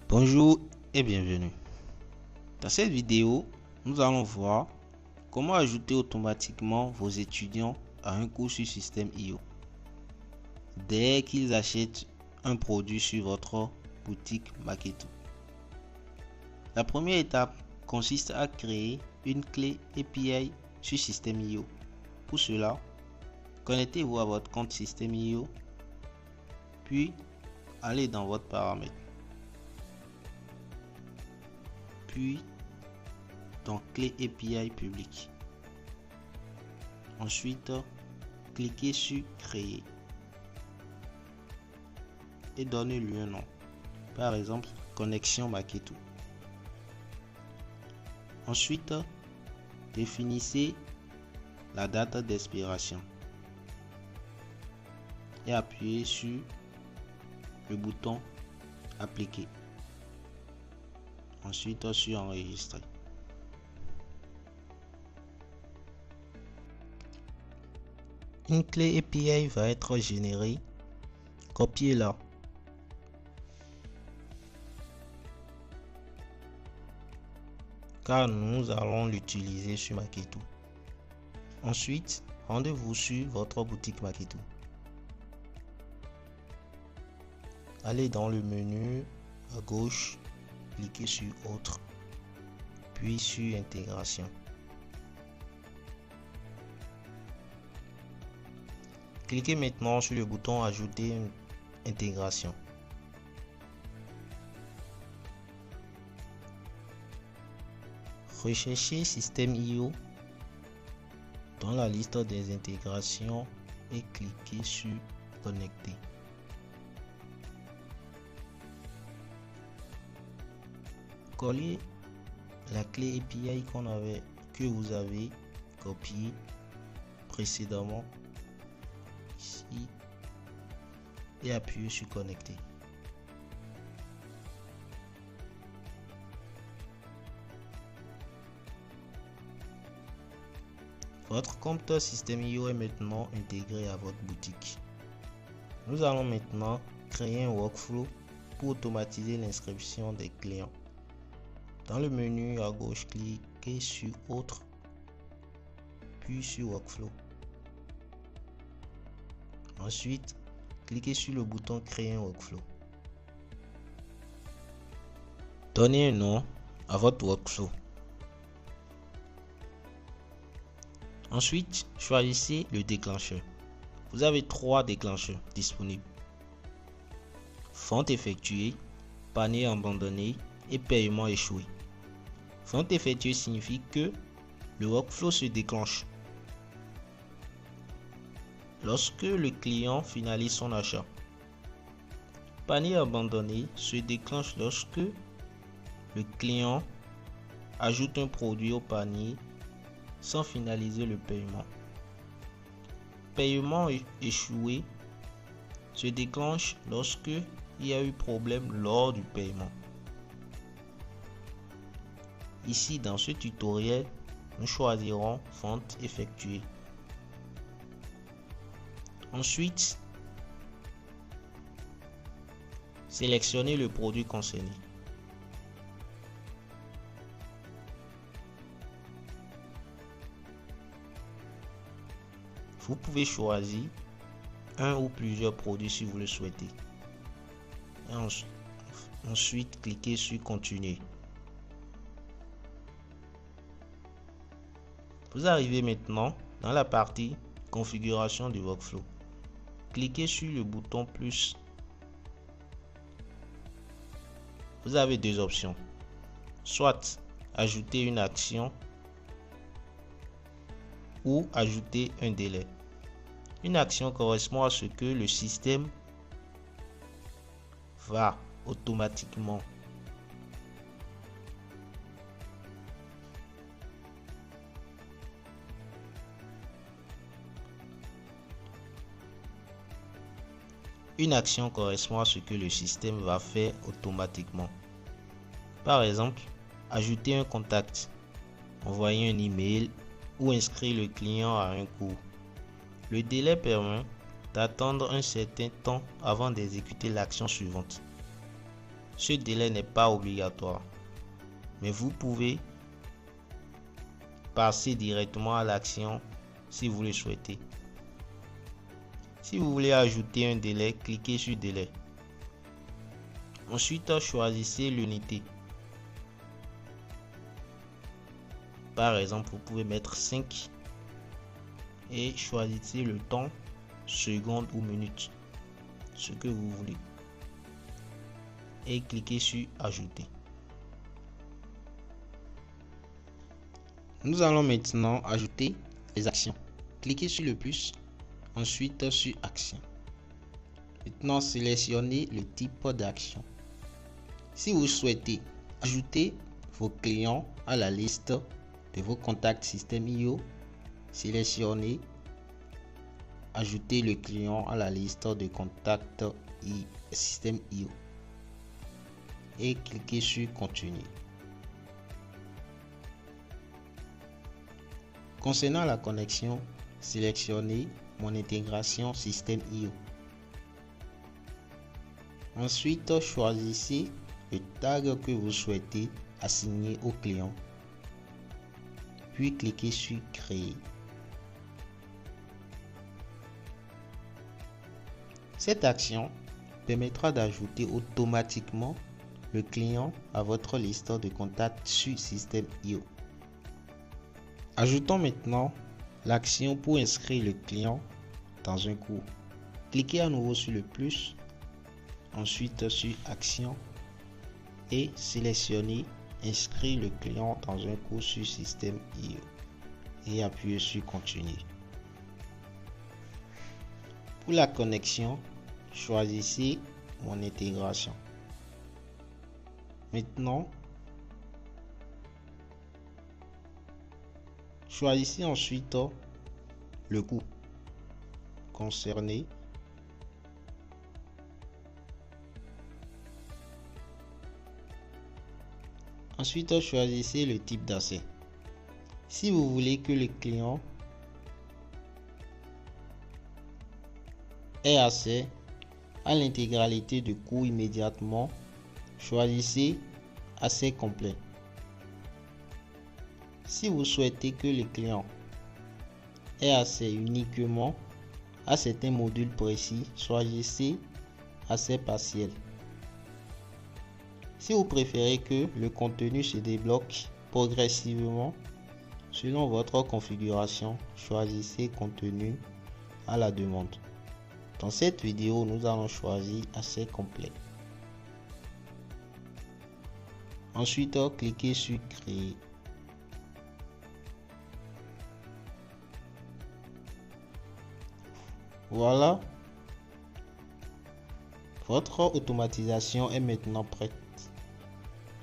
Bonjour et bienvenue. Dans cette vidéo, nous allons voir comment ajouter automatiquement vos étudiants à un cours sur Systeme.io dès qu'ils achètent un produit sur votre boutique Marketo. La première étape consiste à créer une clé API sur Systeme.io. Pour cela, connectez-vous à votre compte Systeme.io, puis allez dans votre paramètre. Puis dans clé API publique. Ensuite, cliquez sur créer et donnez-lui un nom. Par exemple, connexion Marketo. Ensuite, définissez la date d'expiration et appuyez sur le bouton appliquer. Ensuite sur enregistrer. Une clé API va être générée. Copiez-la. Car nous allons l'utiliser sur Marketo. Ensuite, rendez-vous sur votre boutique Marketo. Allez dans le menu à gauche. Cliquez sur autre, puis sur intégration. Cliquez maintenant sur le bouton ajouter une intégration. Recherchez Systeme.io dans la liste des intégrations et cliquez sur connecter. Collez la clé API que vous avez copiée précédemment ici et appuyez sur connecter. Votre compte Systeme.io est maintenant intégré à votre boutique. Nous allons maintenant créer un workflow pour automatiser l'inscription des clients. Dans le menu à gauche, cliquez sur autre, puis sur workflow. Ensuite, cliquez sur le bouton créer un workflow. Donnez un nom à votre workflow. Ensuite, choisissez le déclencheur. Vous avez 3 déclencheurs disponibles: vente effectuée, panier abandonné et paiement échoué. Vente effectuée signifie que le workflow se déclenche lorsque le client finalise son achat. Panier abandonné se déclenche lorsque le client ajoute un produit au panier sans finaliser le paiement. Paiement échoué se déclenche lorsque il y a eu problème lors du paiement. Ici, dans ce tutoriel, nous choisirons vente effectuée. Ensuite, sélectionnez le produit concerné. Vous pouvez choisir un ou plusieurs produits si vous le souhaitez. Et ensuite, cliquez sur continuer. Vous arrivez maintenant dans la partie configuration du workflow. Cliquez sur le bouton plus. Vous avez 2 options. Soit ajouter une action ou ajouter un délai. Une action correspond à ce que le système va automatiquement faire automatiquement. Par exemple, ajouter un contact, envoyer un email ou inscrire le client à un cours. Le délai permet d'attendre un certain temps avant d'exécuter l'action suivante. Ce délai n'est pas obligatoire, mais vous pouvez passer directement à l'action si vous le souhaitez. Si vous voulez ajouter un délai, cliquez sur délai. Ensuite, choisissez l'unité. Par exemple, vous pouvez mettre 5 et choisissez le temps, seconde ou minute, ce que vous voulez. Et cliquez sur ajouter. Nous allons maintenant ajouter les actions. Cliquez sur le plus, ensuite sur action. Maintenant, sélectionnez le type d'action. Si vous souhaitez ajouter vos clients à la liste de vos contacts System.io, sélectionnez ajouter le client à la liste de contacts System.io et cliquez sur continuer. Concernant la connexion, sélectionnez mon intégration System.io. Ensuite, choisissez le tag que vous souhaitez assigner au client. Puis cliquez sur créer. Cette action permettra d'ajouter automatiquement le client à votre liste de contacts sur System.io. Ajoutons maintenant l'action pour inscrire le client dans un cours. Cliquez à nouveau sur le plus, ensuite sur action et sélectionnez inscrire le client dans un cours sur System.io et appuyez sur continuer. Pour la connexion, choisissez mon intégration. Maintenant, choisissez ensuite le cours concerné. Ensuite, choisissez le type d'accès. Si vous voulez que le client ait accès à l'intégralité du cours immédiatement, choisissez accès complet. Si vous souhaitez que le client ait accès uniquement à certains modules précis, choisissez accès partiel. Si vous préférez que le contenu se débloque progressivement selon votre configuration, choisissez contenu à la demande. Dans cette vidéo, nous allons choisir accès complet. Ensuite, cliquez sur créer. Voilà, votre automatisation est maintenant prête.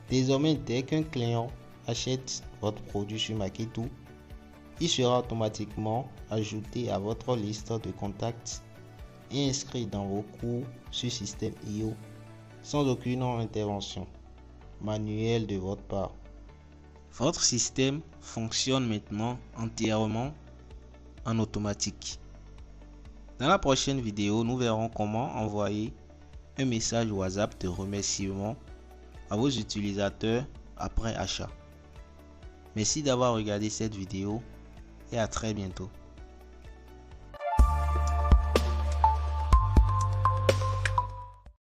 Désormais, dès qu'un client achète votre produit sur Marketo, il sera automatiquement ajouté à votre liste de contacts et inscrit dans vos cours sur System.io sans aucune intervention manuelle de votre part. Votre système fonctionne maintenant entièrement en automatique. Dans la prochaine vidéo, nous verrons comment envoyer un message WhatsApp de remerciement à vos utilisateurs après achat. Merci d'avoir regardé cette vidéo et à très bientôt.